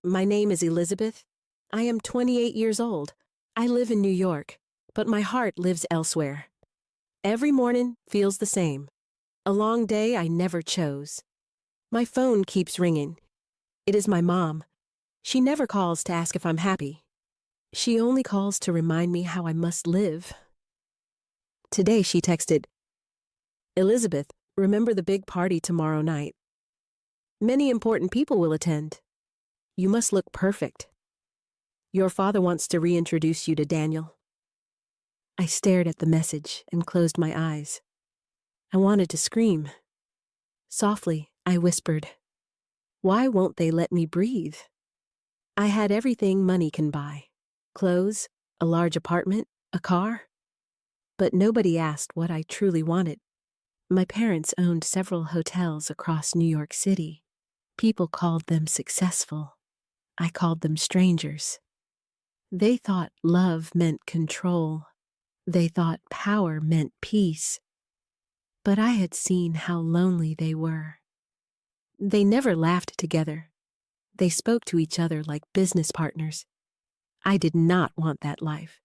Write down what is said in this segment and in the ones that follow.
My name is Elizabeth. I am 28 years old. I live in New York, but my heart lives elsewhere. Every morning feels the same. A long day I never chose. My phone keeps ringing. It is my mom. She never calls to ask if I'm happy. She only calls to remind me how I must live. Today she texted, "Elizabeth, remember the big party tomorrow night. Many important people will attend. You must look perfect. Your father wants to reintroduce you to Daniel." I stared at the message and closed my eyes. I wanted to scream. Softly, I whispered, "Why won't they let me breathe?" I had everything money can buy: clothes, a large apartment, a car. But nobody asked what I truly wanted. My parents owned several hotels across New York City. People called them successful. I called them strangers. They thought love meant control. They thought power meant peace. But I had seen how lonely they were. They never laughed together. They spoke to each other like business partners. I did not want that life.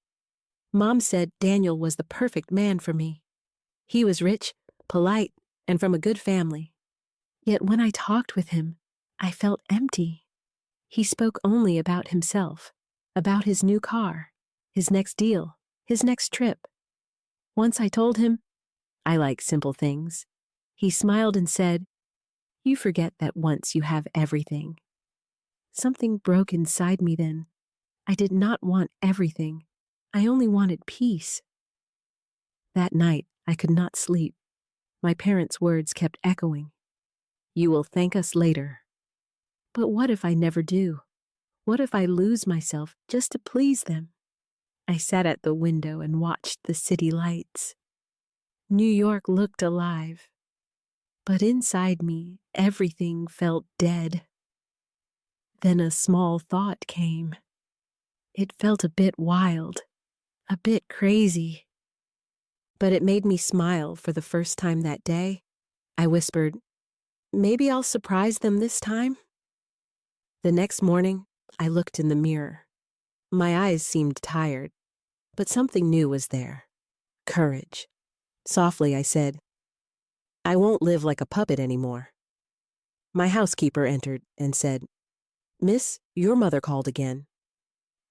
Mom said Daniel was the perfect man for me. He was rich, polite, and from a good family. Yet when I talked with him, I felt empty. He spoke only about himself, about his new car, his next deal, his next trip. Once I told him, "I like simple things." He smiled and said, "You forget that once you have everything." Something broke inside me then. I did not want everything. I only wanted peace. That night, I could not sleep. My parents' words kept echoing. "You will thank us later." But what if I never do? What if I lose myself just to please them? I sat at the window and watched the city lights. New York looked alive. But inside me, everything felt dead. Then a small thought came. It felt a bit wild, a bit crazy. But it made me smile for the first time that day. I whispered, "Maybe I'll surprise them this time." The next morning, I looked in the mirror. My eyes seemed tired, but something new was there. Courage. Softly, I said, "I won't live like a puppet anymore." My housekeeper entered and said, "Miss, your mother called again."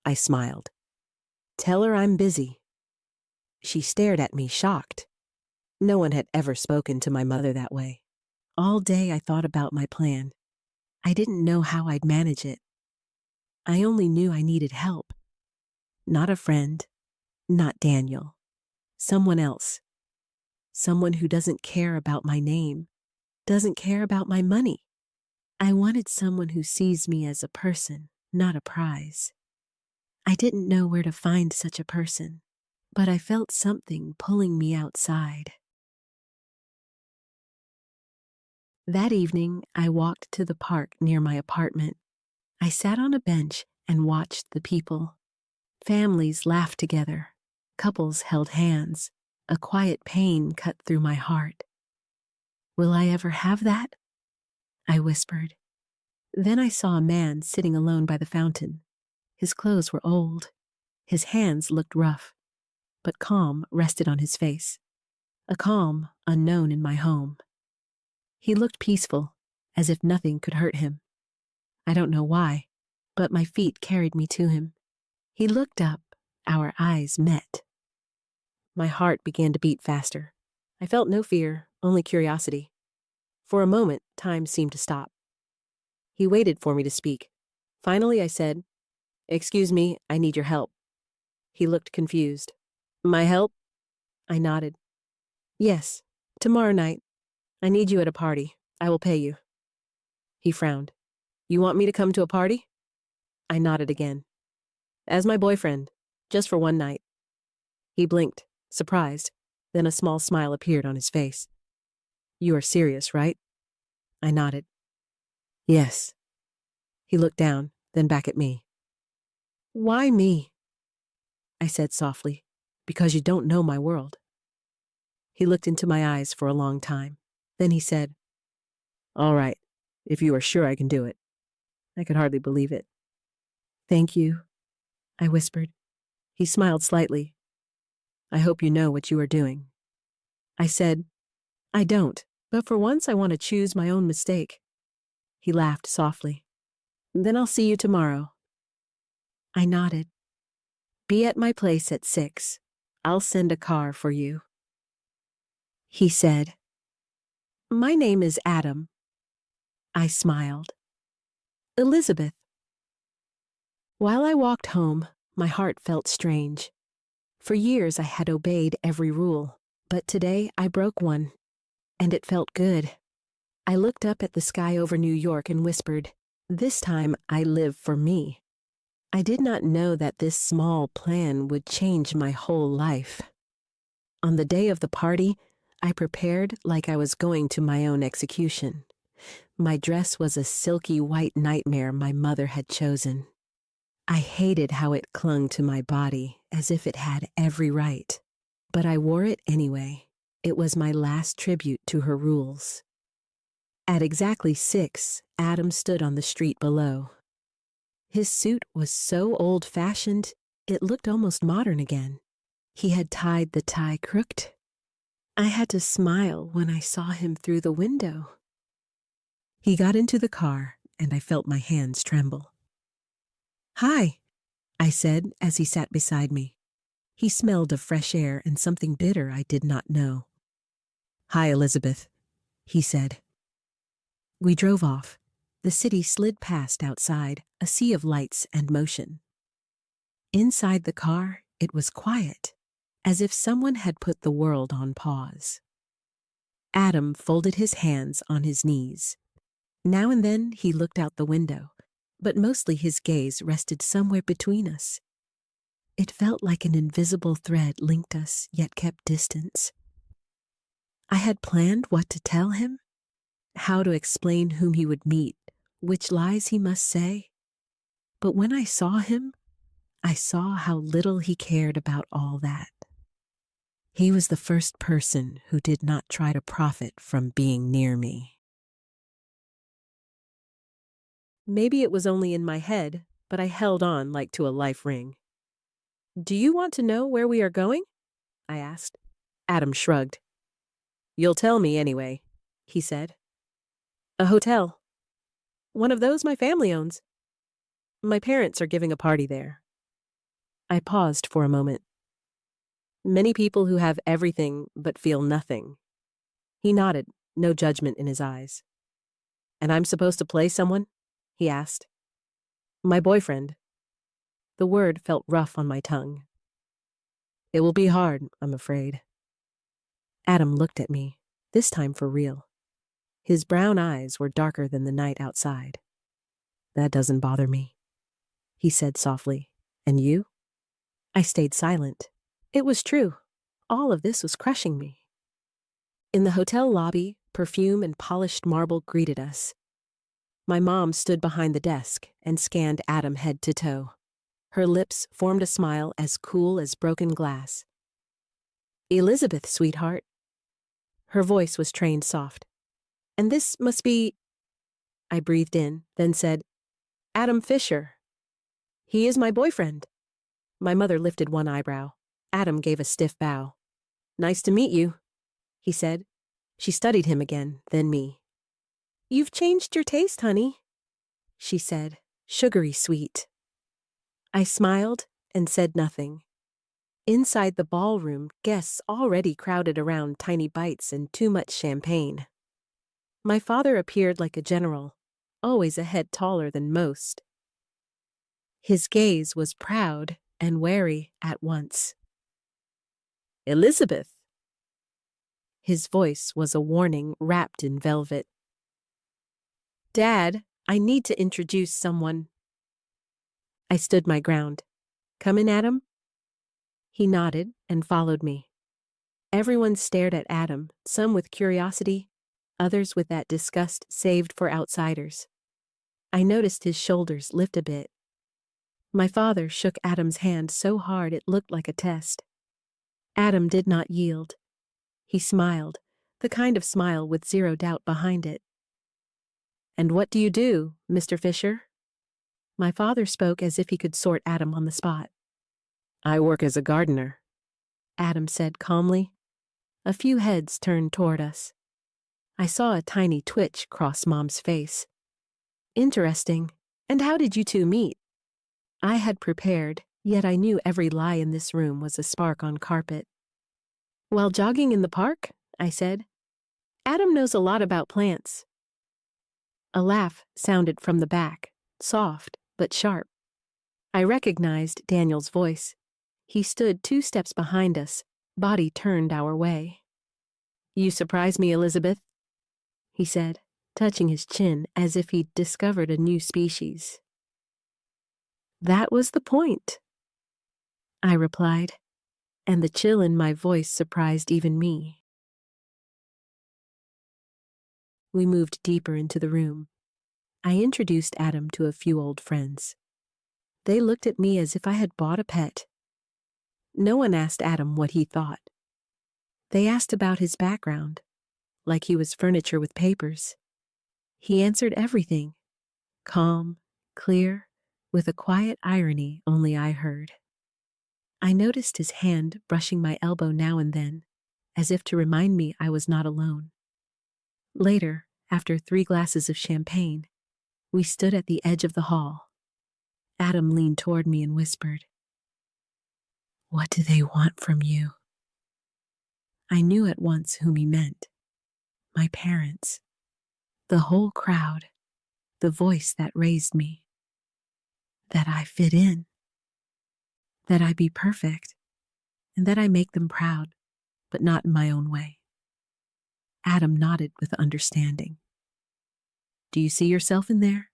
I smiled. "Tell her I'm busy." She stared at me, shocked. No one had ever spoken to my mother that way. All day I thought about my plan. I didn't know how I'd manage it. I only knew I needed help. Not a friend, not Daniel. Someone else. Someone who doesn't care about my name, doesn't care about my money. I wanted someone who sees me as a person, not a prize. I didn't know where to find such a person, but I felt something pulling me outside. That evening, I walked to the park near my apartment. I sat on a bench and watched the people. Families laughed together. Couples held hands. A quiet pain cut through my heart. "Will I ever have that?" I whispered. Then I saw a man sitting alone by the fountain. His clothes were old. His hands looked rough, but calm rested on his face. A calm unknown in my home. He looked peaceful, as if nothing could hurt him. I don't know why, but my feet carried me to him. He looked up. Our eyes met. My heart began to beat faster. I felt no fear, only curiosity. For a moment, time seemed to stop. He waited for me to speak. Finally, I said, "Excuse me, I need your help." He looked confused. "My help?" I nodded. "Yes, tomorrow night. I need you at a party. I will pay you." He frowned. "You want me to come to a party?" I nodded again. "As my boyfriend, just for one night." He blinked, surprised, then a small smile appeared on his face. "You are serious, right?" I nodded. "Yes." He looked down, then back at me. "Why me?" I said softly, "Because you don't know my world." He looked into my eyes for a long time. Then he said, "All right, if you are sure I can do it." I could hardly believe it. Thank you, I whispered. He smiled slightly. I hope you know what you are doing. I said, I don't, but for once I want to choose my own mistake. He laughed softly. Then I'll see you tomorrow. I nodded. Be at my place at 6. I'll send a car for you. He said, My name is Adam. I smiled. Elizabeth. While I walked home, my heart felt strange. For years I had obeyed every rule, but today I broke one, and it felt good. I looked up at the sky over New York and whispered, This time I live for me. I did not know that this small plan would change my whole life. On the day of the party, I prepared like I was going to my own execution. My dress was a silky white nightmare my mother had chosen. I hated how it clung to my body, as if it had every right. But I wore it anyway. It was my last tribute to her rules. At exactly 6, Adam stood on the street below. His suit was so old-fashioned, it looked almost modern again. He had tied the tie crooked. I had to smile when I saw him through the window. He got into the car, and I felt my hands tremble. Hi, I said as he sat beside me. He smelled of fresh air and something bitter I did not know. Hi, Elizabeth, he said. We drove off. The city slid past outside, a sea of lights and motion. Inside the car, it was quiet, as if someone had put the world on pause. Adam folded his hands on his knees. Now and then he looked out the window, but mostly his gaze rested somewhere between us. It felt like an invisible thread linked us, yet kept distance. I had planned what to tell him, how to explain whom he would meet, which lies he must say. But when I saw him, I saw how little he cared about all that. He was the first person who did not try to profit from being near me. Maybe it was only in my head, but I held on like to a life ring. Do you want to know where we are going? I asked. Adam shrugged. You'll tell me anyway, he said. A hotel. One of those my family owns. My parents are giving a party there. I paused for a moment. Many people who have everything but feel nothing. He nodded, no judgment in his eyes. And I'm supposed to play someone? He asked. My boyfriend. The word felt rough on my tongue. It will be hard, I'm afraid. Adam looked at me, this time for real. His brown eyes were darker than the night outside. That doesn't bother me, he said softly. And you? I stayed silent. It was true. All of this was crushing me. In the hotel lobby, perfume and polished marble greeted us. My mom stood behind the desk and scanned Adam head to toe. Her lips formed a smile as cool as broken glass. Elizabeth, sweetheart. Her voice was trained soft. And this must be... I breathed in, then said, Adam Fisher. He is my boyfriend. My mother lifted one eyebrow. Adam gave a stiff bow. Nice to meet you, he said. She studied him again, then me. You've changed your taste, honey, she said, sugary sweet. I smiled and said nothing. Inside the ballroom, guests already crowded around tiny bites and too much champagne. My father appeared like a general, always a head taller than most. His gaze was proud and wary at once. Elizabeth. His voice was a warning wrapped in velvet. Dad, I need to introduce someone. I stood my ground. Come in, Adam? He nodded and followed me. Everyone stared at Adam, some with curiosity, others with that disgust saved for outsiders. I noticed his shoulders lift a bit. My father shook Adam's hand so hard it looked like a test. Adam did not yield. He smiled, the kind of smile with zero doubt behind it. And what do you do, Mr. Fisher? My father spoke as if he could sort Adam on the spot. "I work as a gardener," Adam said calmly. A few heads turned toward us. I saw a tiny twitch cross Mom's face. "Interesting. And how did you two meet?" I had prepared, yet I knew every lie in this room was a spark on carpet. "While jogging in the park," I said. "Adam knows a lot about plants." A laugh sounded from the back, soft but sharp. I recognized Daniel's voice. He stood 2 steps behind us, body turned our way. "You surprise me, Elizabeth," he said, touching his chin as if he'd discovered a new species. "That was the point," I replied, and the chill in my voice surprised even me. We moved deeper into the room. I introduced Adam to a few old friends. They looked at me as if I had bought a pet. No one asked Adam what he thought. They asked about his background, like he was furniture with papers. He answered everything, calm, clear, with a quiet irony only I heard. I noticed his hand brushing my elbow now and then, as if to remind me I was not alone. Later, after 3 glasses of champagne, we stood at the edge of the hall. Adam leaned toward me and whispered, "What do they want from you?" I knew at once whom he meant. My parents. The whole crowd. The voice that raised me. That I fit in. That I be perfect. And that I make them proud, but not in my own way. Adam nodded with understanding. "Do you see yourself in there?"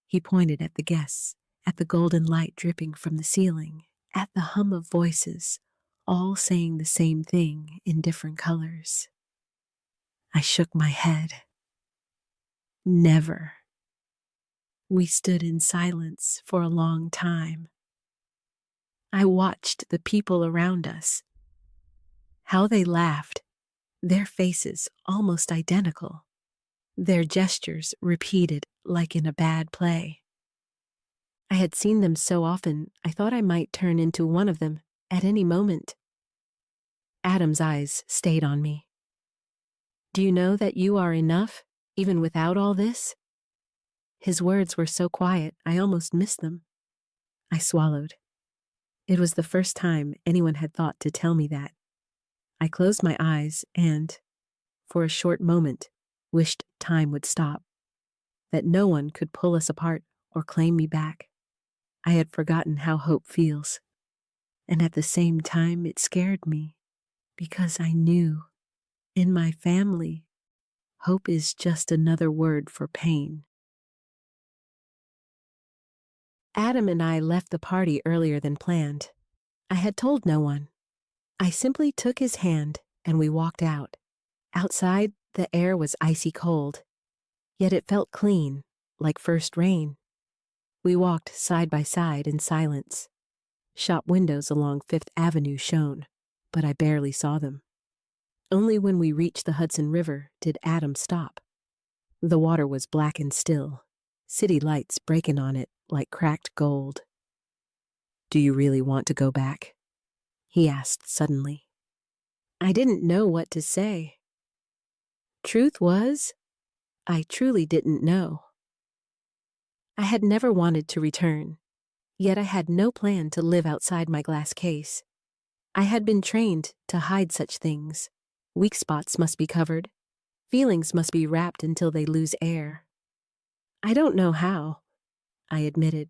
He pointed at the guests, at the golden light dripping from the ceiling, at the hum of voices, all saying the same thing in different colors. I shook my head. Never. We stood in silence for a long time. I watched the people around us. How they laughed, their faces almost identical, their gestures repeated like in a bad play. I had seen them so often I thought I might turn into one of them at any moment. Adam's eyes stayed on me. "Do you know that you are enough, even without all this?" His words were so quiet, I almost missed them. I swallowed. It was the first time anyone had thought to tell me that. I closed my eyes and, for a short moment, wished time would stop, that no one could pull us apart or claim me back. I had forgotten how hope feels, and at the same time it scared me, because I knew, in my family, hope is just another word for pain. Adam and I left the party earlier than planned. I had told no one. I simply took his hand and we walked out. Outside, the air was icy cold, yet it felt clean, like first rain. We walked side by side in silence. Shop windows along Fifth Avenue shone, but I barely saw them. Only when we reached the Hudson River did Adam stop. The water was black and still, city lights breaking on it like cracked gold. "Do you really want to go back?" he asked suddenly. I didn't know what to say. Truth was, I truly didn't know. I had never wanted to return, yet I had no plan to live outside my glass case. I had been trained to hide such things. Weak spots must be covered. Feelings must be wrapped until they lose air. "I don't know how," I admitted.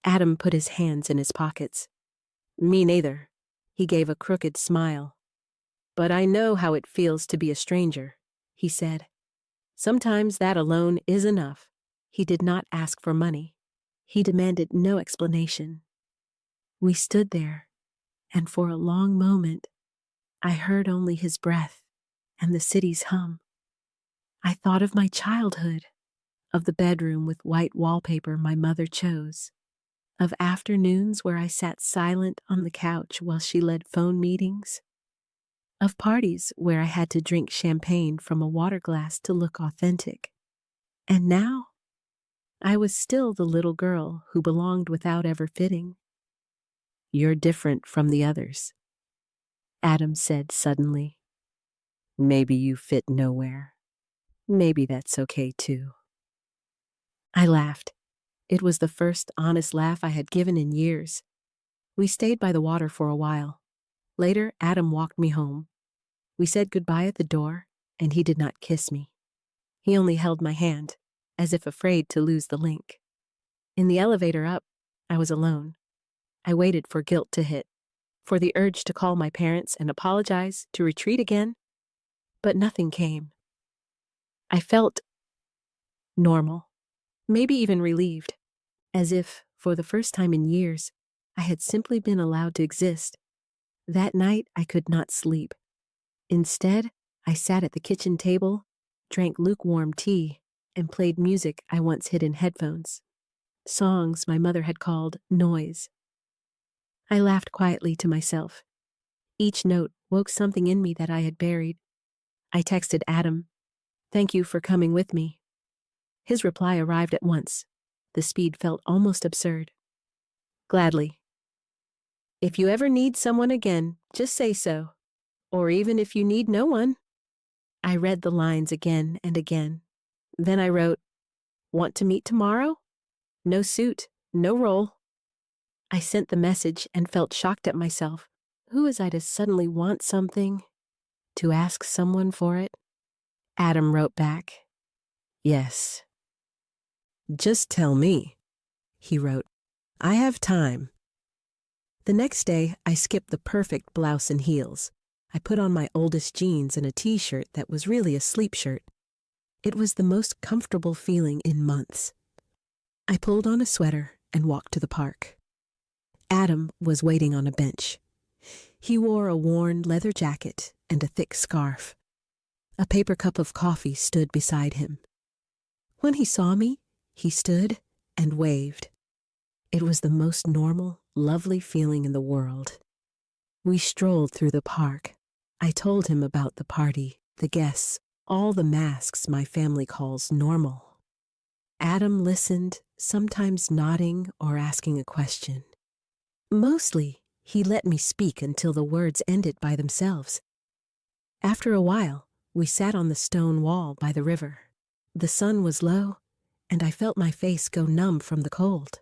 Adam put his hands in his pockets. "Me neither." He gave a crooked smile. "But I know how it feels to be a stranger," he said. "Sometimes that alone is enough." He did not ask for money. He demanded no explanation. We stood there, and for a long moment, I heard only his breath and the city's hum. I thought of my childhood, of the bedroom with white wallpaper my mother chose, of afternoons where I sat silent on the couch while she led phone meetings, of parties where I had to drink champagne from a water glass to look authentic. And now, I was still the little girl who belonged without ever fitting. "You're different from the others," Adam said suddenly. "Maybe you fit nowhere. Maybe that's okay too." I laughed. It was the first honest laugh I had given in years. We stayed by the water for a while. Later, Adam walked me home. We said goodbye at the door, and he did not kiss me. He only held my hand, as if afraid to lose the link. In the elevator up, I was alone. I waited for guilt to hit, for the urge to call my parents and apologize, to retreat again, but nothing came. I felt normal, maybe even relieved, as if, for the first time in years, I had simply been allowed to exist. That night, I could not sleep. Instead, I sat at the kitchen table, drank lukewarm tea, and played music I once hid in headphones. Songs my mother had called noise. I laughed quietly to myself. Each note woke something in me that I had buried. I texted Adam, "Thank you for coming with me." His reply arrived at once. The speed felt almost absurd. "Gladly. If you ever need someone again, just say so. Or even if you need no one." I read the lines again and again. Then I wrote, "Want to meet tomorrow? No suit, no role." I sent the message and felt shocked at myself. Who was I to suddenly want something? To ask someone for it? Adam wrote back, "Yes." "Just tell me," he wrote. "I have time." The next day, I skipped the perfect blouse and heels. I put on my oldest jeans and a t-shirt that was really a sleep shirt. It was the most comfortable feeling in months. I pulled on a sweater and walked to the park. Adam was waiting on a bench. He wore a worn leather jacket and a thick scarf. A paper cup of coffee stood beside him. When he saw me, he stood and waved. It was the most normal, lovely feeling in the world. We strolled through the park. I told him about the party, the guests, all the masks my family calls normal. Adam listened, sometimes nodding or asking a question. Mostly, he let me speak until the words ended by themselves. After a while, we sat on the stone wall by the river. The sun was low, and I felt my face go numb from the cold.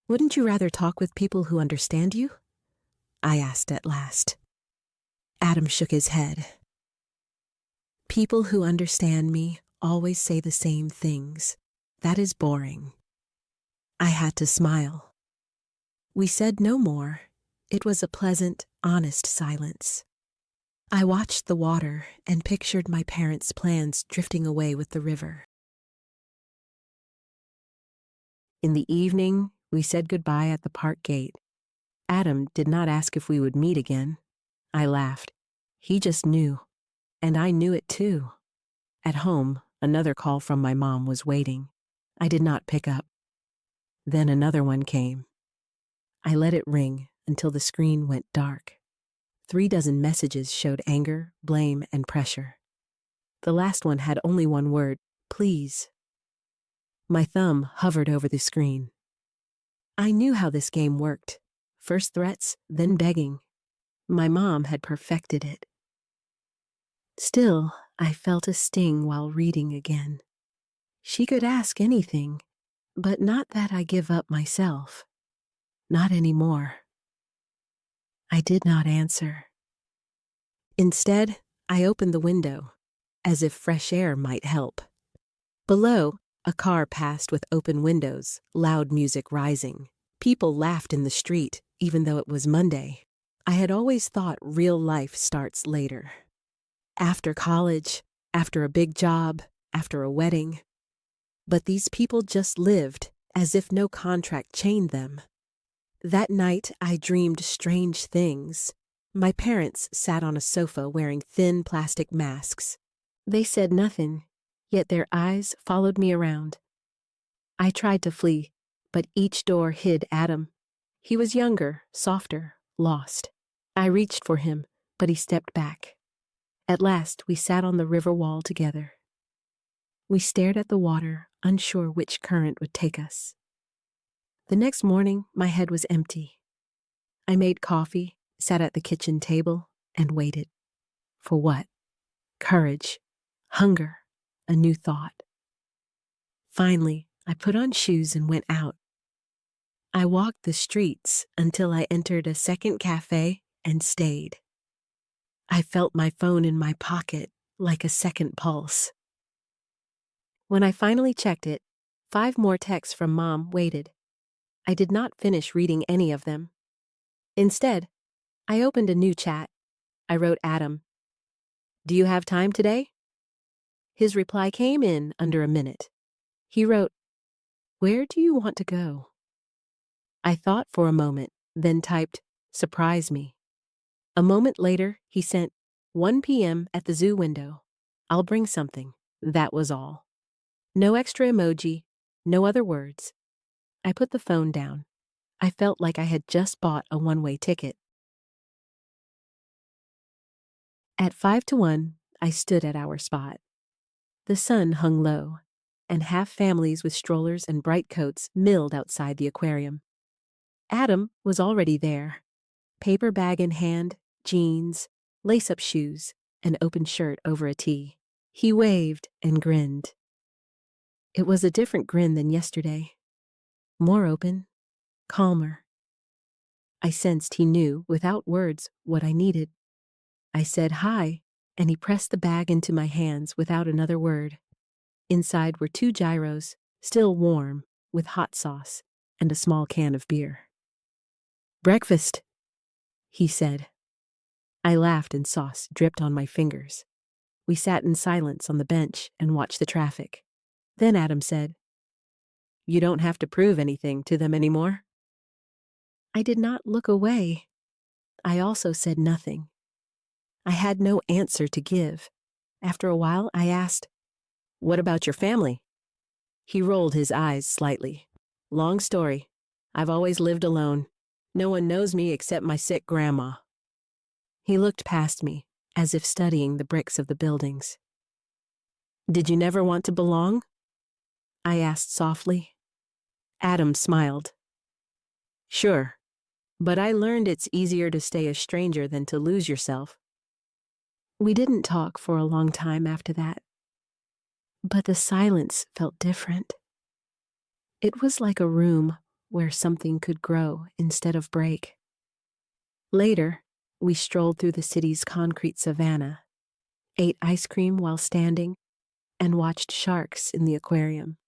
"Wouldn't you rather talk with people who understand you?" I asked at last. Adam shook his head. "People who understand me always say the same things. That is boring." I had to smile. We said no more. It was a pleasant, honest silence. I watched the water and pictured my parents' plans drifting away with the river. In the evening, we said goodbye at the park gate. Adam did not ask if we would meet again. I laughed. He just knew. And I knew it too. At home, another call from my mom was waiting. I did not pick up. Then another one came. I let it ring until the screen went dark. 36 messages showed anger, blame, and pressure. The last one had only one word, "Please." My thumb hovered over the screen. I knew how this game worked. First threats, then begging. My mom had perfected it. Still, I felt a sting while reading again. She could ask anything, but not that I give up myself. Not anymore. I did not answer. Instead, I opened the window, as if fresh air might help. Below, a car passed with open windows, loud music rising. People laughed in the street, even though it was Monday. I had always thought real life starts later. After college, after a big job, after a wedding. But these people just lived, as if no contract chained them. That night, I dreamed strange things. My parents sat on a sofa wearing thin plastic masks. They said nothing, yet their eyes followed me around. I tried to flee, but each door hid Adam. He was younger, softer, lost. I reached for him, but he stepped back. At last, we sat on the river wall together. We stared at the water, unsure which current would take us. The next morning, my head was empty. I made coffee, sat at the kitchen table, and waited. For what? Courage, hunger, a new thought. Finally, I put on shoes and went out. I walked the streets until I entered a second cafe and stayed. I felt my phone in my pocket like a second pulse. When I finally checked it, 5 more texts from Mom waited. I did not finish reading any of them. Instead, I opened a new chat. I wrote Adam, "Do you have time today?" His reply came in under a minute. He wrote, "Where do you want to go?" I thought for a moment, then typed, "Surprise me." A moment later, he sent, 1 p.m. at the zoo window. I'll bring something. That was all. No extra emoji, no other words. I put the phone down. I felt like I had just bought a one-way ticket. At 5 to 1, I stood at our spot. The sun hung low, and half families with strollers and bright coats milled outside the aquarium. Adam was already there, paper bag in hand, jeans, lace-up shoes, an open shirt over a tee. He waved and grinned. It was a different grin than yesterday. More open, calmer. I sensed he knew, without words, what I needed. I said hi, and he pressed the bag into my hands without another word. Inside were 2 gyros, still warm, with hot sauce, and a small can of beer. "Breakfast," he said. I laughed and sauce dripped on my fingers. We sat in silence on the bench and watched the traffic. Then Adam said, "You don't have to prove anything to them anymore." I did not look away. I also said nothing. I had no answer to give. After a while, I asked, "What about your family?" He rolled his eyes slightly. "Long story. I've always lived alone. No one knows me except my sick grandma." He looked past me, as if studying the bricks of the buildings. "Did you never want to belong?" I asked softly. Adam smiled. "Sure, but I learned it's easier to stay a stranger than to lose yourself." We didn't talk for a long time after that. But the silence felt different. It was like a room where something could grow instead of break. Later, we strolled through the city's concrete savanna, ate ice cream while standing, and watched sharks in the aquarium.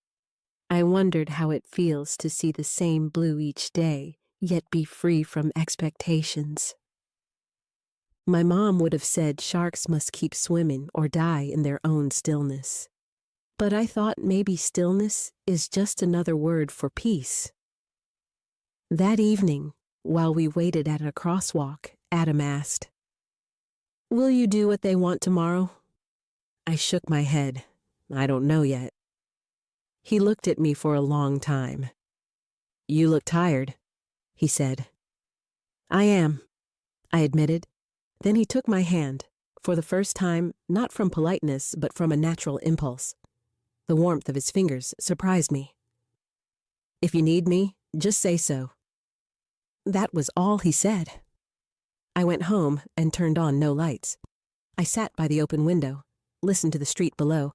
I wondered how it feels to see the same blue each day, yet be free from expectations. My mom would have said sharks must keep swimming or die in their own stillness. But I thought maybe stillness is just another word for peace. That evening, while we waited at a crosswalk, Adam asked, "Will you do what they want tomorrow?" I shook my head. I don't know yet. He looked at me for a long time. "You look tired," he said. "I am," I admitted. Then he took my hand, for the first time, not from politeness, but from a natural impulse. The warmth of his fingers surprised me. "If you need me, just say so." That was all he said. I went home and turned on no lights. I sat by the open window, listened to the street below,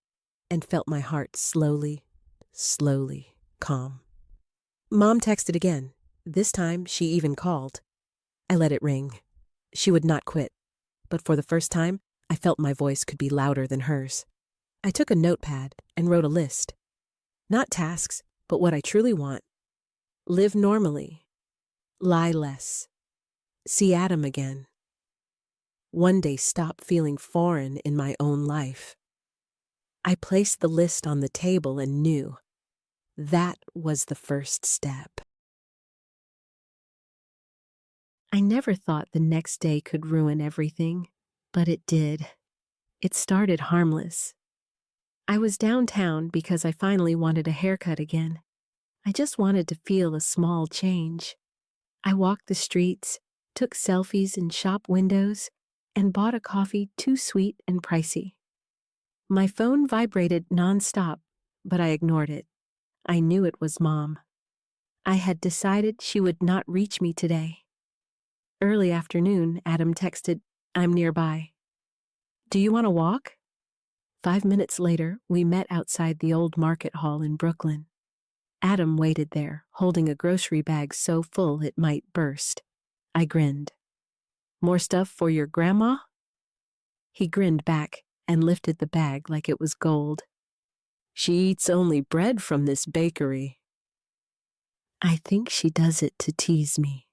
and felt my heart slowly calm. Mom texted again. This time, she even called. I let it ring. She would not quit, but for the first time, I felt my voice could be louder than hers. I took a notepad and wrote a list. Not tasks, but what I truly want. Live normally. Lie less. See Adam again. One day stop feeling foreign in my own life. I placed the list on the table and knew that was the first step. I never thought the next day could ruin everything, but it did. It started harmless. I was downtown because I finally wanted a haircut again. I just wanted to feel a small change. I walked the streets, took selfies in shop windows, and bought a coffee too sweet and pricey. My phone vibrated nonstop, but I ignored it. I knew it was Mom. I had decided she would not reach me today. Early afternoon, Adam texted, "I'm nearby. Do you want to walk?" 5 minutes later, we met outside the old market hall in Brooklyn. Adam waited there, holding a grocery bag so full it might burst. I grinned. "More stuff for your grandma?" He grinned back and lifted the bag like it was gold. "She eats only bread from this bakery." I think she does it to tease me.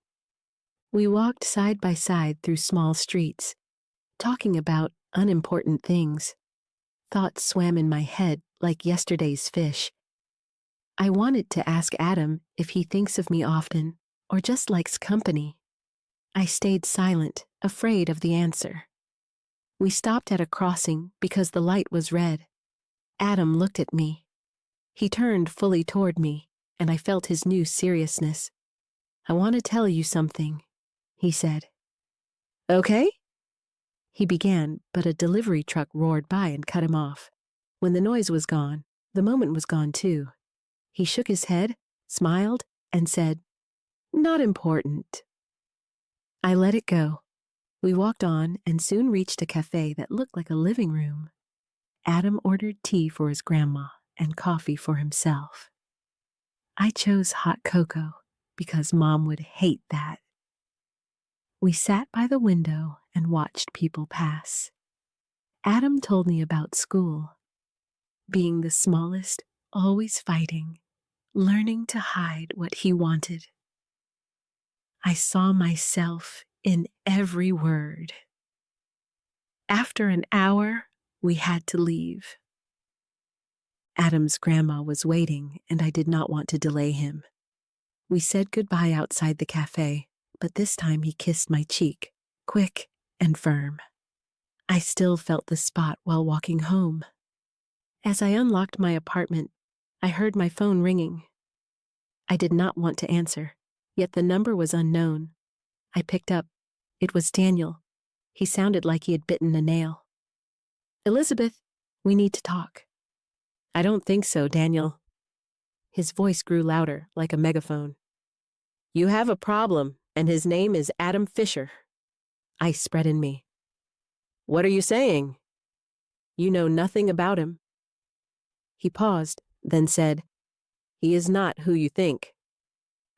We walked side by side through small streets, talking about unimportant things. Thoughts swam in my head like yesterday's fish. I wanted to ask Adam if he thinks of me often or just likes company. I stayed silent, afraid of the answer. We stopped at a crossing because the light was red. Adam looked at me. He turned fully toward me, and I felt his new seriousness. "I want to tell you something," he said. "Okay?" He began, but a delivery truck roared by and cut him off. When the noise was gone, the moment was gone too. He shook his head, smiled, and said, "Not important." I let it go. We walked on and soon reached a cafe that looked like a living room. Adam ordered tea for his grandma and coffee for himself. I chose hot cocoa because Mom would hate that. We sat by the window and watched people pass. Adam told me about school. Being the smallest, always fighting, learning to hide what he wanted. I saw myself in every word. After an hour, we had to leave. Adam's grandma was waiting, and I did not want to delay him. We said goodbye outside the cafe, but this time he kissed my cheek, quick and firm. I still felt the spot while walking home. As I unlocked my apartment, I heard my phone ringing. I did not want to answer, yet the number was unknown. I picked up. It was Daniel. He sounded like he had bitten a nail. "Elizabeth, we need to talk." "I don't think so, Daniel." His voice grew louder, like a megaphone. "You have a problem, and his name is Adam Fisher." Ice spread in me. "What are you saying?" "You know nothing about him." He paused, then said, "He is not who you think."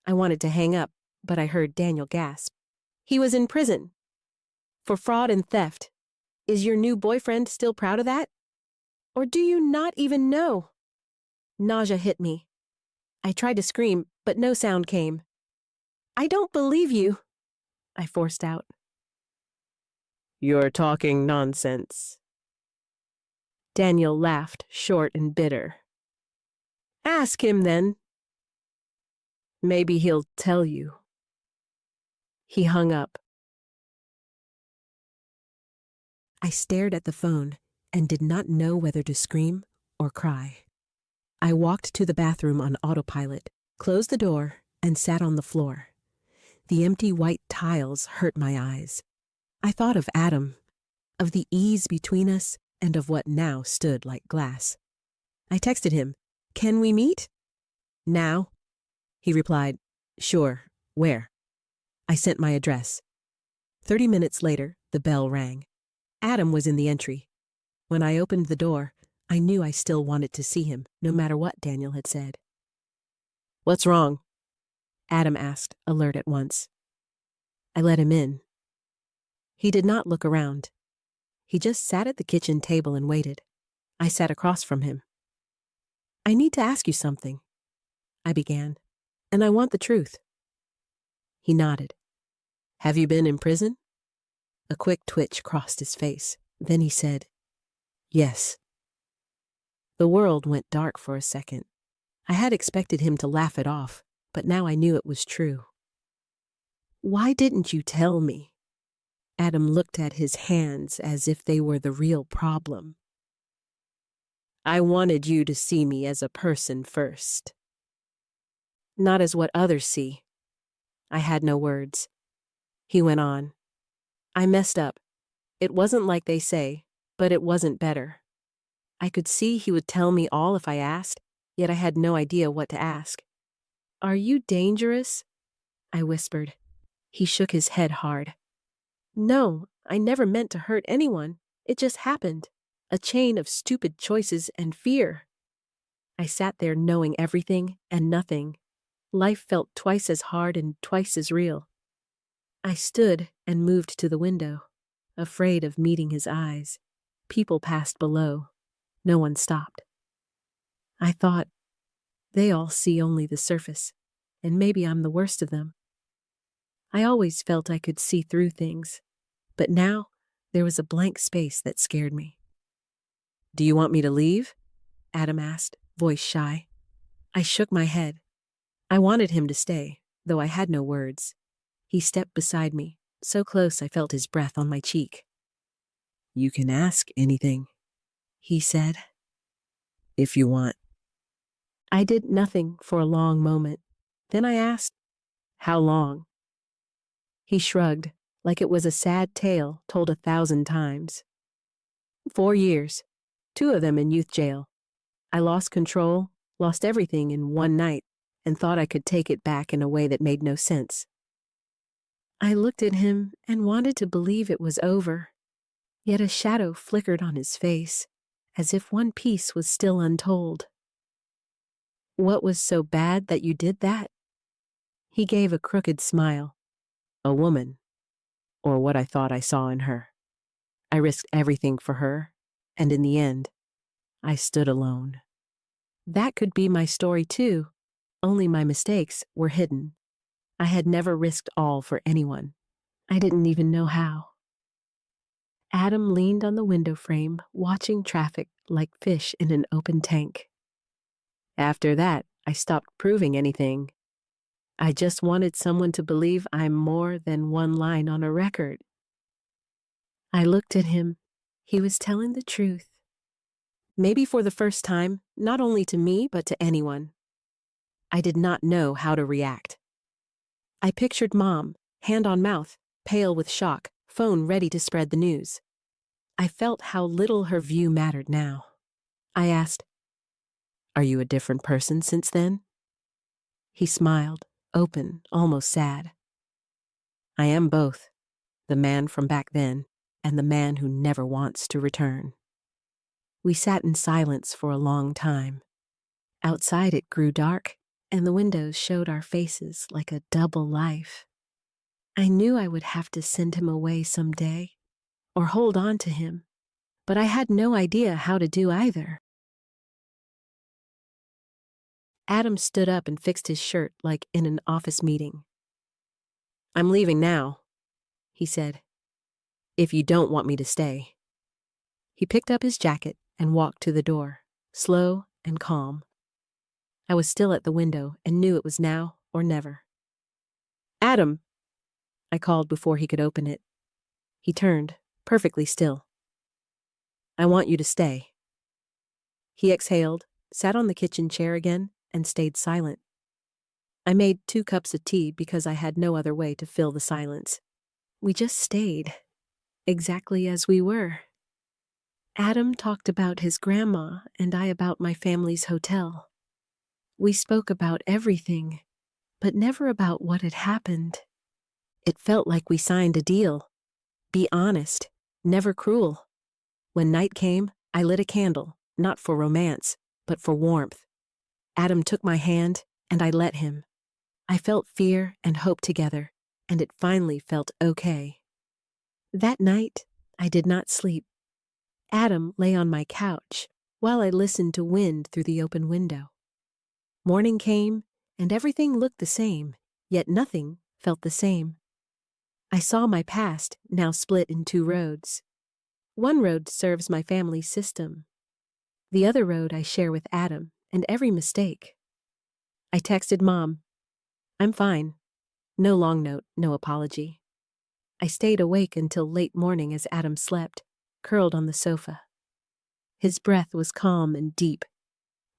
I wanted to hang up, but I heard Daniel gasp. "He was in prison for fraud and theft. Is your new boyfriend still proud of that? Or do you not even know?" Nausea hit me. I tried to scream, but no sound came. "I don't believe you," I forced out. "You're talking nonsense." Daniel laughed, short and bitter. "Ask him then. Maybe he'll tell you." He hung up. I stared at the phone and did not know whether to scream or cry. I walked to the bathroom on autopilot, closed the door, and sat on the floor. The empty white tiles hurt my eyes. I thought of Adam, of the ease between us, and of what now stood like glass. I texted him, "Can we meet?" "Now?" He replied, "Sure. Where?" I sent my address. 30 minutes later, the bell rang. Adam was in the entry. When I opened the door, I knew I still wanted to see him, no matter what Daniel had said. "What's wrong?" Adam asked, alert at once. I let him in. He did not look around. He just sat at the kitchen table and waited. I sat across from him. "I need to ask you something," I began, "and I want the truth." He nodded. "Have you been in prison?" A quick twitch crossed his face. Then he said, "Yes." The world went dark for a second. I had expected him to laugh it off, but now I knew it was true. "Why didn't you tell me?" Adam looked at his hands as if they were the real problem. "I wanted you to see me as a person first. Not as what others see." I had no words. He went on. "I messed up. It wasn't like they say, but it wasn't better. I could see he would tell me all if I asked, yet I had no idea what to ask. "Are you dangerous?" I whispered. He shook his head hard. "No, I never meant to hurt anyone. It just happened. A chain of stupid choices and fear." I sat there knowing everything and nothing. Life felt twice as hard and twice as real. I stood and moved to the window, afraid of meeting his eyes. People passed below. No one stopped. I thought, they all see only the surface, and maybe I'm the worst of them. I always felt I could see through things, but now there was a blank space that scared me. "Do you want me to leave?" Adam asked, voice shy. I shook my head. I wanted him to stay, though I had no words. He stepped beside me, so close I felt his breath on my cheek. "You can ask anything," he said, "if you want." I did nothing for a long moment. Then I asked, "How long?" He shrugged, like it was a sad tale told 1,000 times. 4 years, 2 of them in youth jail. I lost control, lost everything in one night, and thought I could take it back in a way that made no sense. I looked at him and wanted to believe it was over, yet a shadow flickered on his face, as if one piece was still untold. "What was so bad that you did that?" He gave a crooked smile. "A woman, or what I thought I saw in her. I risked everything for her, and in the end, I stood alone." That could be my story too, only my mistakes were hidden. I had never risked all for anyone. I didn't even know how. Adam leaned on the window frame, watching traffic like fish in an open tank. "After that, I stopped proving anything. I just wanted someone to believe I'm more than one line on a record." I looked at him. He was telling the truth. Maybe for the first time, not only to me, but to anyone. I did not know how to react. I pictured Mom, hand on mouth, pale with shock, phone ready to spread the news. I felt how little her view mattered now. I asked, "Are you a different person since then?" He smiled, open, almost sad. "I am both, the man from back then and the man who never wants to return." We sat in silence for a long time. Outside it grew dark, and the windows showed our faces like a double life. I knew I would have to send him away someday, or hold on to him, but I had no idea how to do either. Adam stood up and fixed his shirt like in an office meeting. "I'm leaving now," he said, "if you don't want me to stay." He picked up his jacket and walked to the door, slow and calm. I was still at the window and knew it was now or never. "Adam," I called before he could open it. He turned, perfectly still. "I want you to stay." He exhaled, sat on the kitchen chair again, and stayed silent. I made 2 cups of tea because I had no other way to fill the silence. We just stayed, exactly as we were. Adam talked about his grandma and I about my family's hotel. We spoke about everything, but never about what had happened. It felt like we signed a deal. Be honest, never cruel. When night came, I lit a candle, not for romance, but for warmth. Adam took my hand, and I let him. I felt fear and hope together, and it finally felt okay. That night, I did not sleep. Adam lay on my couch, while I listened to wind through the open window. Morning came, and everything looked the same, yet nothing felt the same. I saw my past now split in 2 roads. One road serves my family's system. The other road I share with Adam and every mistake. I texted Mom, "I'm fine." No long note, no apology. I stayed awake until late morning as Adam slept, curled on the sofa. His breath was calm and deep,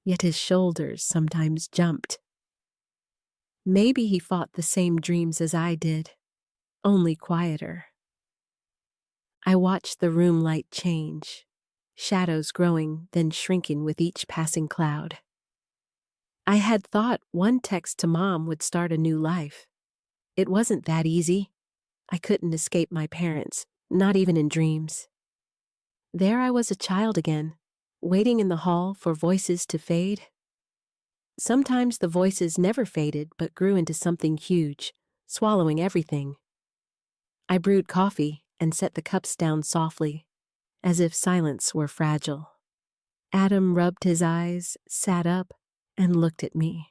yet his shoulders sometimes jumped. Maybe he fought the same dreams as I did, only quieter. I watched the room light change, shadows growing, then shrinking with each passing cloud. I had thought one text to Mom would start a new life. It wasn't that easy. I couldn't escape my parents, not even in dreams. There I was a child again, waiting in the hall for voices to fade. Sometimes the voices never faded but grew into something huge, swallowing everything. I brewed coffee and set the cups down softly, as if silence were fragile. Adam rubbed his eyes, sat up, and looked at me.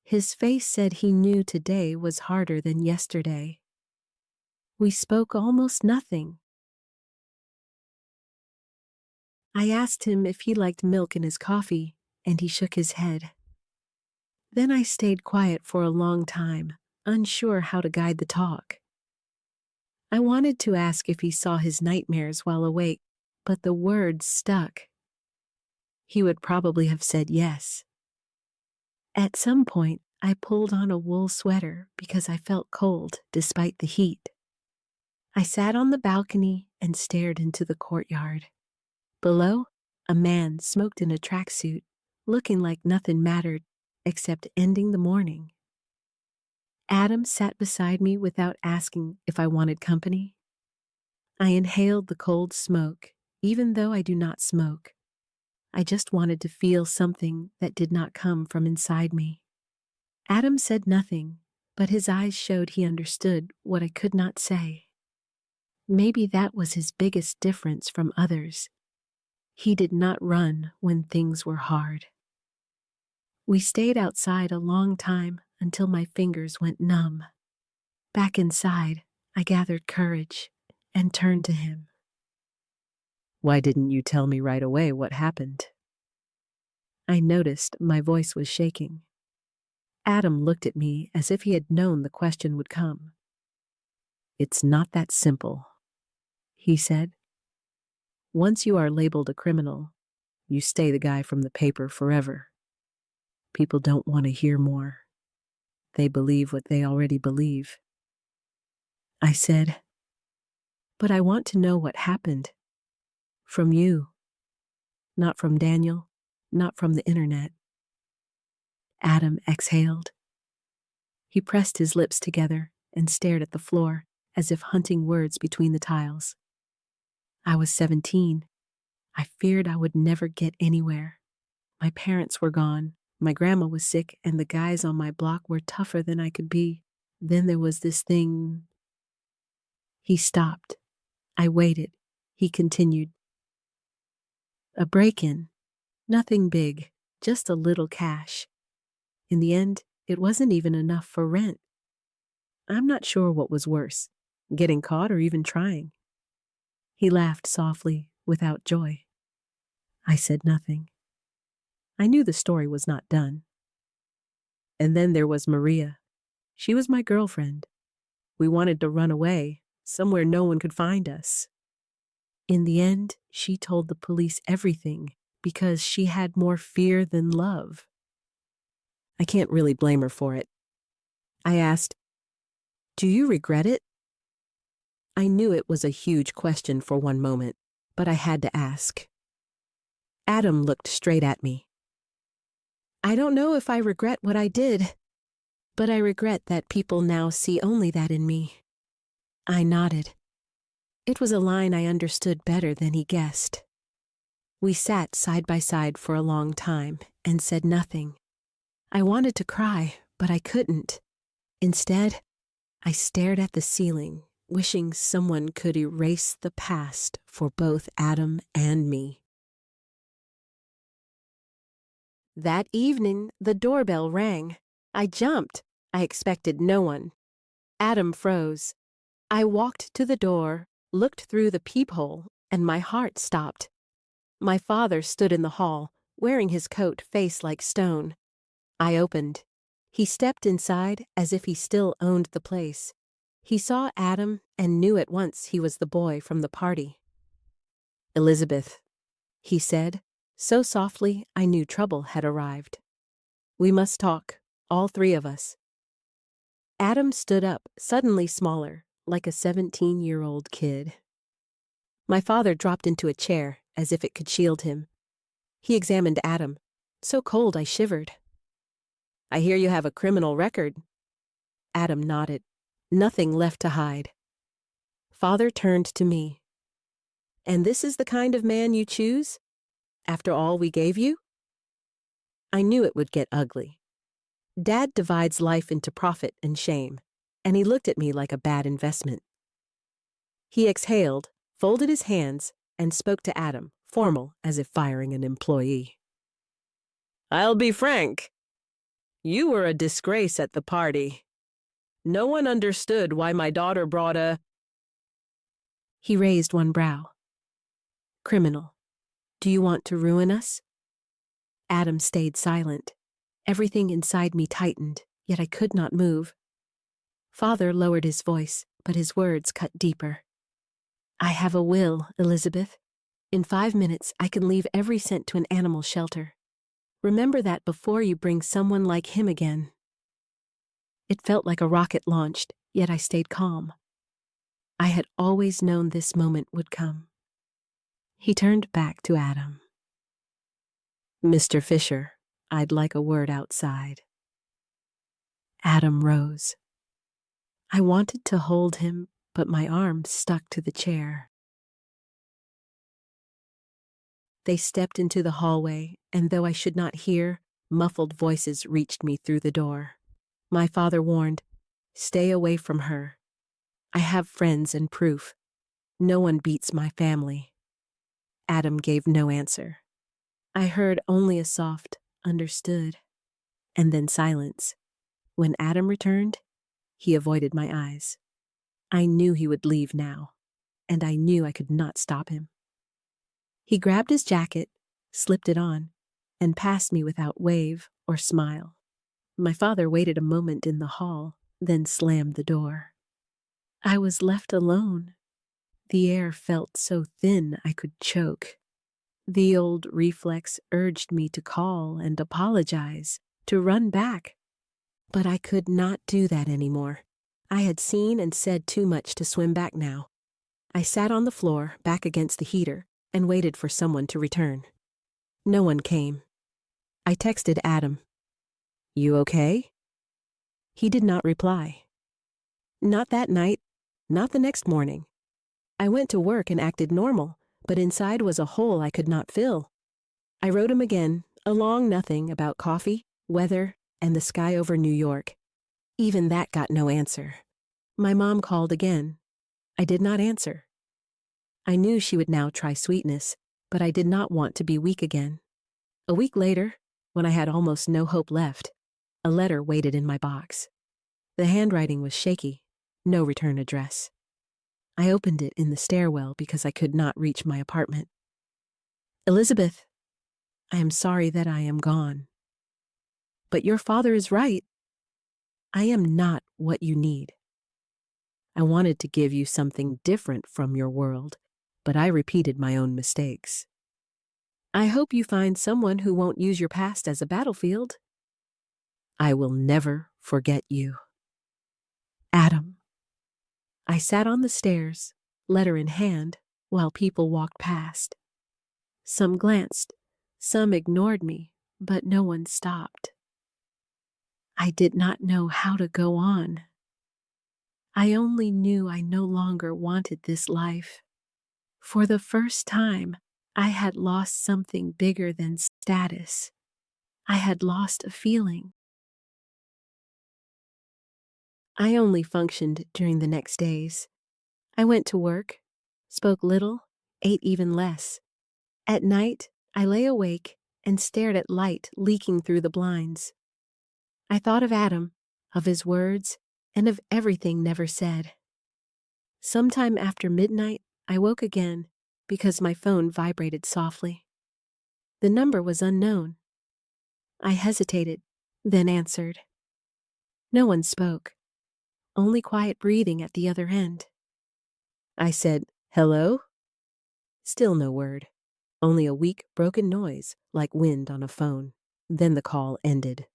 His face said he knew today was harder than yesterday. We spoke almost nothing. I asked him if he liked milk in his coffee, and he shook his head. Then I stayed quiet for a long time, unsure how to guide the talk. I wanted to ask if he saw his nightmares while awake, but the words stuck. He would probably have said yes. At some point, I pulled on a wool sweater because I felt cold despite the heat. I sat on the balcony and stared into the courtyard. Below, a man smoked in a tracksuit, looking like nothing mattered except ending the morning. Adam sat beside me without asking if I wanted company. I inhaled the cold smoke, even though I do not smoke. I just wanted to feel something that did not come from inside me. Adam said nothing, but his eyes showed he understood what I could not say. Maybe that was his biggest difference from others. He did not run when things were hard. We stayed outside a long time until my fingers went numb. Back inside, I gathered courage and turned to him. "Why didn't you tell me right away what happened?" I noticed my voice was shaking. Adam looked at me as if he had known the question would come. "It's not that simple," he said. "Once you are labeled a criminal, you stay the guy from the paper forever. People don't want to hear more. They believe what they already believe." I said, "But I want to know what happened. From you. Not from Daniel, not from the internet." Adam exhaled. He pressed his lips together and stared at the floor as if hunting words between the tiles. I was 17. I feared I would never get anywhere. My parents were gone. My grandma was sick, and the guys on my block were tougher than I could be. Then there was this thing. He stopped. I waited. He continued. "A break-in. Nothing big, just a little cash. In the end, it wasn't even enough for rent. I'm not sure what was worse, getting caught or even trying." He laughed softly, without joy. I said nothing. I knew the story was not done. And then there was Maria. She was my girlfriend. We wanted to run away, somewhere no one could find us. In the end, she told the police everything because she had more fear than love. I can't really blame her for it. I asked, "Do you regret it?" I knew it was a huge question for one moment, but I had to ask. Adam looked straight at me. "I don't know if I regret what I did, but I regret that people now see only that in me." I nodded. It was a line I understood better than he guessed. We sat side by side for a long time and said nothing. I wanted to cry, but I couldn't. Instead, I stared at the ceiling, wishing someone could erase the past for both Adam and me. That evening, the doorbell rang. I jumped. I expected no one. Adam froze. I walked to the door, looked through the peephole, and my heart stopped. My father stood in the hall, wearing his coat face like stone. I opened. He stepped inside as if he still owned the place. He saw Adam and knew at once he was the boy from the party. "Elizabeth," he said, so softly I knew trouble had arrived. "We must talk, all three of us." Adam stood up, suddenly smaller, like a 17-year-old kid. My father dropped into a chair, as if it could shield him. He examined Adam. So cold I shivered. I hear you have a criminal record. Adam nodded. Nothing left to hide. Father turned to me. And this is the kind of man you choose? After all we gave you? I knew it would get ugly. Dad divides life into profit and shame, and he looked at me like a bad investment. He exhaled, folded his hands, and spoke to Adam, formal as if firing an employee. I'll be frank. You were a disgrace at the party. No one understood why my daughter brought a... He raised one brow. Criminal. Do you want to ruin us? Adam stayed silent. Everything inside me tightened, yet I could not move. Father lowered his voice, but his words cut deeper. I have a will, Elizabeth. In 5 minutes, I can leave every cent to an animal shelter. Remember that before you bring someone like him again. It felt like a rocket launched, yet I stayed calm. I had always known this moment would come. He turned back to Adam. Mr. Fisher, I'd like a word outside. Adam rose. I wanted to hold him, but my arms stuck to the chair. They stepped into the hallway, and though I should not hear, muffled voices reached me through the door. My father warned, "Stay away from her. I have friends and proof. No one beats my family." Adam gave no answer. I heard only a soft, understood, and then silence. When Adam returned, he avoided my eyes. I knew he would leave now, and I knew I could not stop him. He grabbed his jacket, slipped it on, and passed me without wave or smile. My father waited a moment in the hall, then slammed the door. I was left alone. The air felt so thin I could choke. The old reflex urged me to call and apologize, to run back. But I could not do that anymore. I had seen and said too much to swim back now. I sat on the floor, back against the heater, and waited for someone to return. No one came. I texted Adam. You okay? He did not reply. Not that night, not the next morning. I went to work and acted normal, but inside was a hole I could not fill. I wrote him again, a long nothing about coffee, weather, and the sky over New York. Even that got no answer. My mom called again. I did not answer. I knew she would now try sweetness, but I did not want to be weak again. A week later, when I had almost no hope left, a letter waited in my box. The handwriting was shaky, no return address. I opened it in the stairwell because I could not reach my apartment. Elizabeth, I am sorry that I am gone. But your father is right. I am not what you need. I wanted to give you something different from your world, but I repeated my own mistakes. I hope you find someone who won't use your past as a battlefield. I will never forget you. Adam. I sat on the stairs, letter in hand, while people walked past. Some glanced, some ignored me, but no one stopped. I did not know how to go on. I only knew I no longer wanted this life. For the first time, I had lost something bigger than status. I had lost a feeling. I only functioned during the next days. I went to work, spoke little, ate even less. At night, I lay awake and stared at light leaking through the blinds. I thought of Adam, of his words, and of everything never said. Sometime after midnight, I woke again because my phone vibrated softly. The number was unknown. I hesitated, then answered. No one spoke, only quiet breathing at the other end. I said, "Hello?" Still no word, only a weak, broken noise like wind on a phone. Then the call ended.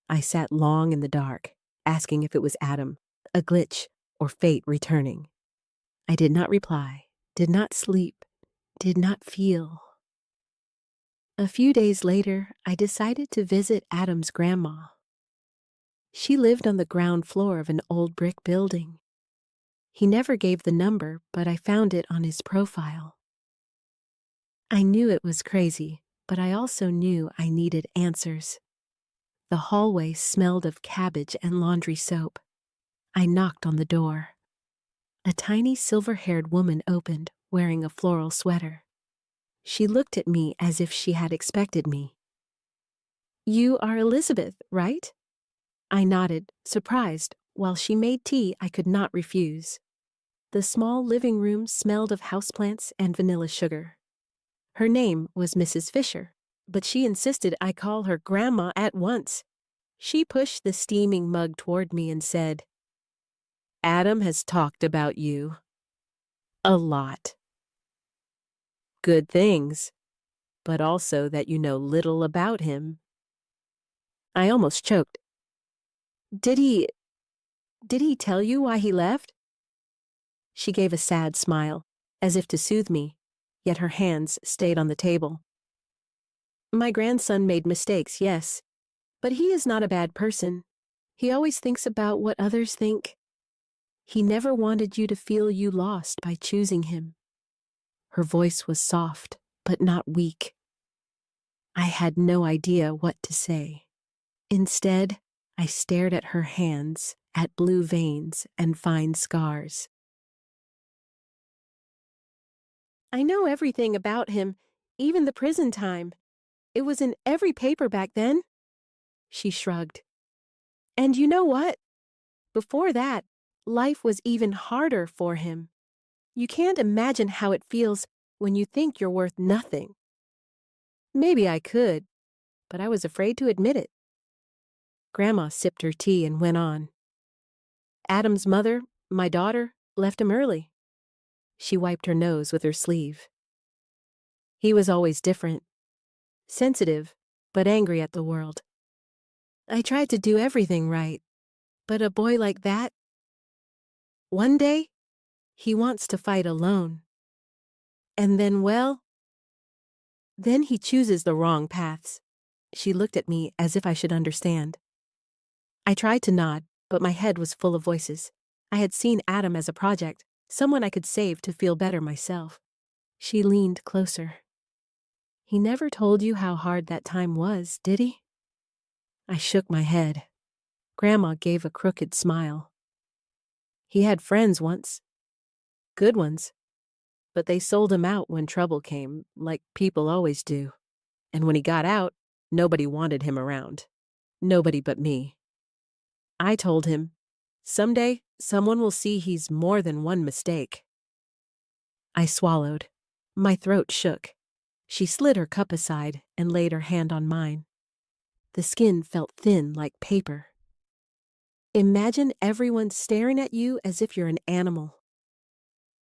I sat long in the dark, asking if it was Adam, a glitch, or fate returning. I did not reply, did not sleep, did not feel. A few days later, I decided to visit Adam's grandma. She lived on the ground floor of an old brick building. He never gave the number, but I found it on his profile. I knew it was crazy, but I also knew I needed answers. The hallway smelled of cabbage and laundry soap. I knocked on the door. A tiny silver-haired woman opened, wearing a floral sweater. She looked at me as if she had expected me. "You are Elizabeth, right?" I nodded, surprised. While she made tea, I could not refuse. The small living room smelled of houseplants and vanilla sugar. Her name was Mrs. Fisher, but she insisted I call her Grandma at once. She pushed the steaming mug toward me and said, "Adam has talked about you. A lot. Good things, but also that you know little about him." I almost choked. Did he tell you why he left?" She gave a sad smile, as if to soothe me, yet her hands stayed on the table. "My grandson made mistakes, yes, but he is not a bad person. He always thinks about what others think. He never wanted you to feel you lost by choosing him." Her voice was soft, but not weak. I had no idea what to say. Instead, I stared at her hands, at blue veins and fine scars. "I know everything about him, even the prison time. It was in every paper back then." She shrugged. "And you know what? Before that, life was even harder for him. You can't imagine how it feels when you think you're worth nothing." Maybe I could, but I was afraid to admit it. Grandma sipped her tea and went on. "Adam's mother, my daughter, left him early." She wiped her nose with her sleeve. "He was always different. Sensitive, but angry at the world. I tried to do everything right, but a boy like that, one day, he wants to fight alone. And then, well, then he chooses the wrong paths." She looked at me as if I should understand. I tried to nod, but my head was full of voices. I had seen Adam as a project, someone I could save to feel better myself. She leaned closer. "He never told you how hard that time was, did he?" I shook my head. Grandma gave a crooked smile. "He had friends once. Good ones. But they sold him out when trouble came, like people always do. And when he got out, nobody wanted him around. Nobody but me. I told him, someday someone will see he's more than one mistake." I swallowed. My throat shook. She slid her cup aside and laid her hand on mine. The skin felt thin like paper. "Imagine everyone staring at you as if you're an animal,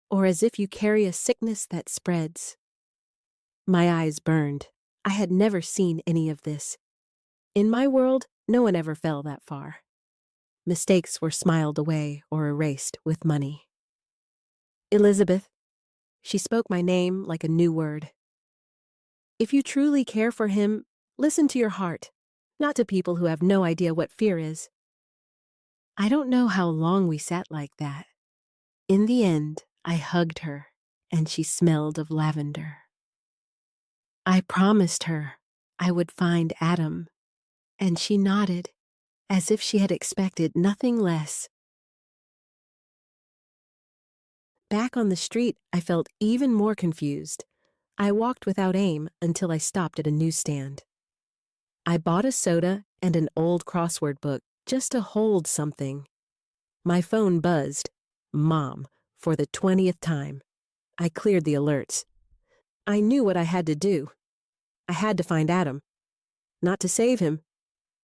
or as if you carry a sickness that spreads." My eyes burned. I had never seen any of this. In my world, no one ever fell that far. Mistakes were smiled away or erased with money. "Elizabeth," she spoke my name like a new word. "If you truly care for him, listen to your heart, not to people who have no idea what fear is." I don't know how long we sat like that. In the end, I hugged her, and she smelled of lavender. I promised her I would find Adam, and she nodded, as if she had expected nothing less. Back on the street, I felt even more confused. I walked without aim until I stopped at a newsstand. I bought a soda and an old crossword book just to hold something. My phone buzzed. Mom, for the 20th time. I cleared the alerts. I knew what I had to do. I had to find Adam. Not to save him,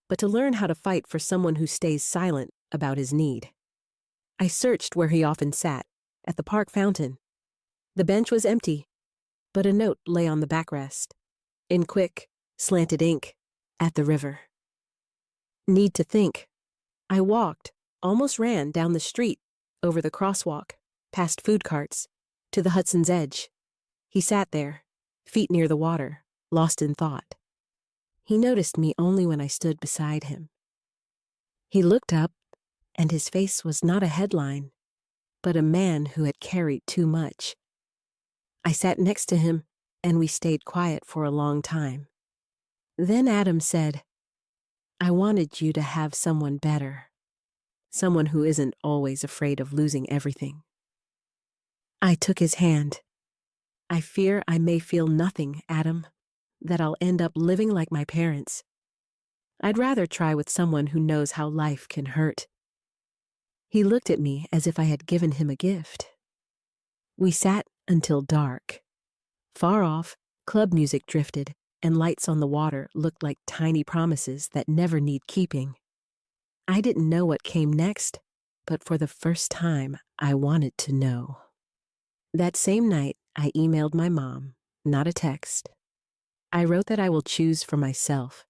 but to learn how to fight for someone who stays silent about his need. I searched where he often sat, at the park fountain. The bench was empty, but a note lay on the backrest. In quick, slanted ink, "At the river." Need to think. I walked, almost ran down the street, over the crosswalk, past food carts, to the Hudson's edge. He sat there, feet near the water, lost in thought. He noticed me only when I stood beside him. He looked up, and his face was not a headline, but a man who had carried too much. I sat next to him, and we stayed quiet for a long time. Then Adam said, "I wanted you to have someone better, someone who isn't always afraid of losing everything." I took his hand. "I fear I may feel nothing, Adam, that I'll end up living like my parents. I'd rather try with someone who knows how life can hurt." He looked at me as if I had given him a gift. We sat until dark. Far off, club music drifted, and lights on the water looked like tiny promises that never need keeping. I didn't know what came next, but for the first time, I wanted to know. That same night, I emailed my mom, not a text. I wrote that I will choose for myself,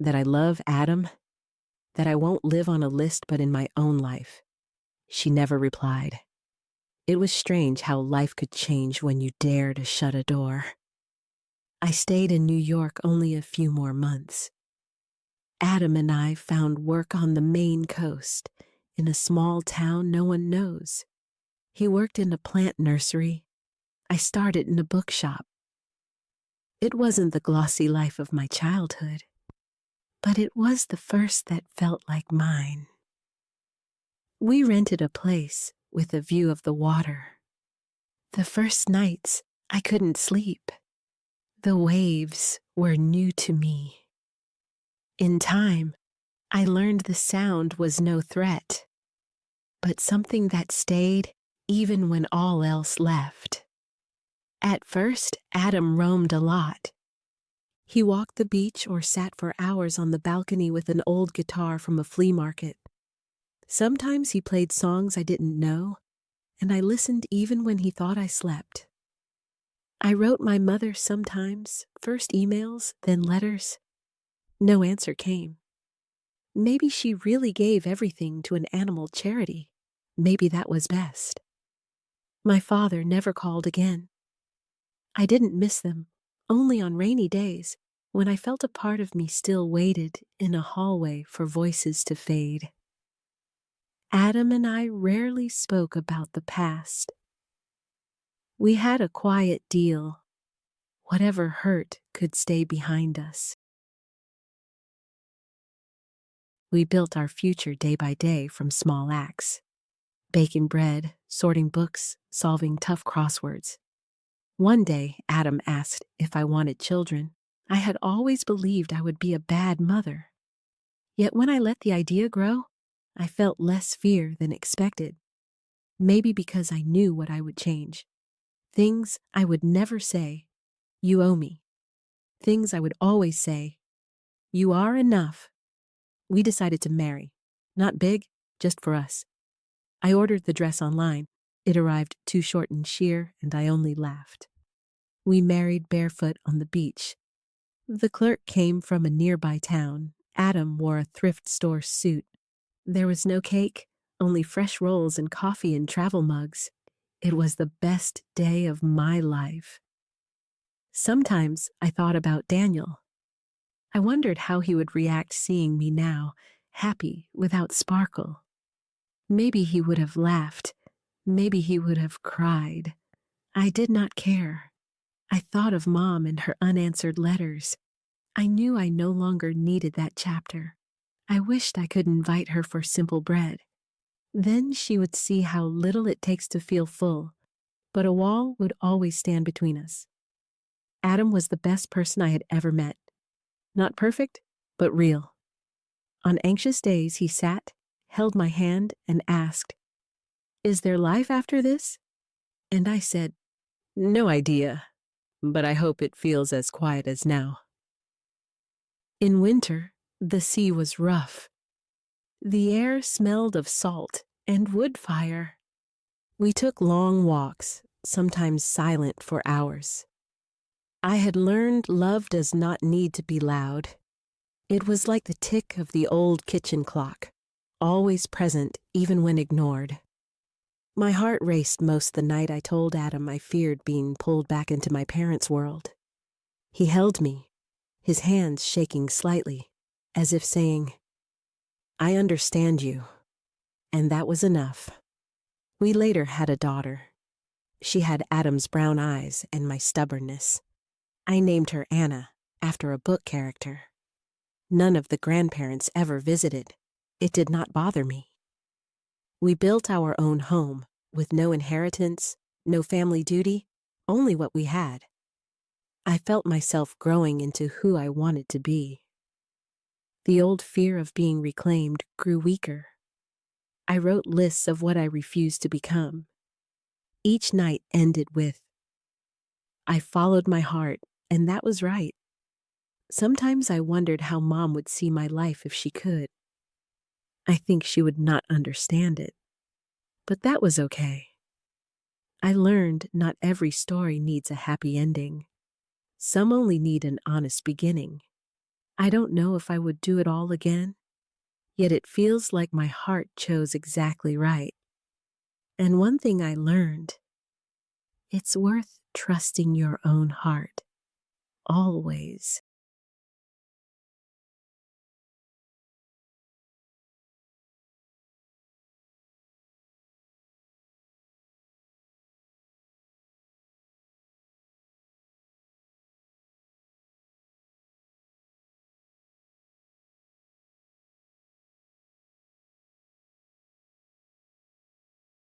that I love Adam, that I won't live on a list but in my own life. She never replied. It was strange how life could change when you dare to shut a door. I stayed in New York only a few more months. Adam and I found work on the Maine coast, in a small town no one knows. He worked in a plant nursery. I started in a bookshop. It wasn't the glossy life of my childhood, but it was the first that felt like mine. We rented a place with a view of the water. The first nights, I couldn't sleep. The waves were new to me. In time, I learned the sound was no threat, but something that stayed even when all else left. At first, Adam roamed a lot. He walked the beach or sat for hours on the balcony with an old guitar from a flea market. Sometimes he played songs I didn't know, and I listened even when he thought I slept. I wrote my mother sometimes, first emails, then letters. No answer came. Maybe she really gave everything to an animal charity. Maybe that was best. My father never called again. I didn't miss them, only on rainy days, when I felt a part of me still waited in a hallway for voices to fade. Adam and I rarely spoke about the past. We had a quiet deal. Whatever hurt could stay behind us. We built our future day by day from small acts. Baking bread, sorting books, solving tough crosswords. One day, Adam asked if I wanted children. I had always believed I would be a bad mother. Yet when I let the idea grow, I felt less fear than expected. Maybe because I knew what I would change. Things I would never say, "You owe me." Things I would always say, "You are enough." We decided to marry. Not big, just for us. I ordered the dress online. It arrived too short and sheer, and I only laughed. We married barefoot on the beach. The clerk came from a nearby town. Adam wore a thrift store suit. There was no cake, only fresh rolls and coffee in travel mugs. It was the best day of my life. Sometimes I thought about Daniel. I wondered how he would react seeing me now, happy without sparkle. Maybe he would have laughed. Maybe he would have cried. I did not care. I thought of Mom and her unanswered letters. I knew I no longer needed that chapter. I wished I could invite her for simple bread. Then she would see how little it takes to feel full, but a wall would always stand between us. Adam was the best person I had ever met. Not perfect, but real. On anxious days, he sat, held my hand, and asked, "Is there life after this?" And I said, "No idea, but I hope it feels as quiet as now." In winter, the sea was rough. The air smelled of salt and wood fire. We took long walks, sometimes silent for hours. I had learned love does not need to be loud. It was like the tick of the old kitchen clock, always present even when ignored. My heart raced most the night I told Adam I feared being pulled back into my parents' world. He held me, his hands shaking slightly, as if saying, I understand you. And that was enough. We later had a daughter. She had Adam's brown eyes and my stubbornness. I named her Anna, after a book character. None of the grandparents ever visited. It did not bother me. We built our own home, with no inheritance, no family duty, only what we had. I felt myself growing into who I wanted to be. The old fear of being reclaimed grew weaker. I wrote lists of what I refused to become. Each night ended with, I followed my heart, and that was right. Sometimes I wondered how Mom would see my life if she could. I think she would not understand it. But that was okay. I learned not every story needs a happy ending. Some only need an honest beginning. I don't know if I would do it all again, yet it feels like my heart chose exactly right. And one thing I learned, it's worth trusting your own heart, always.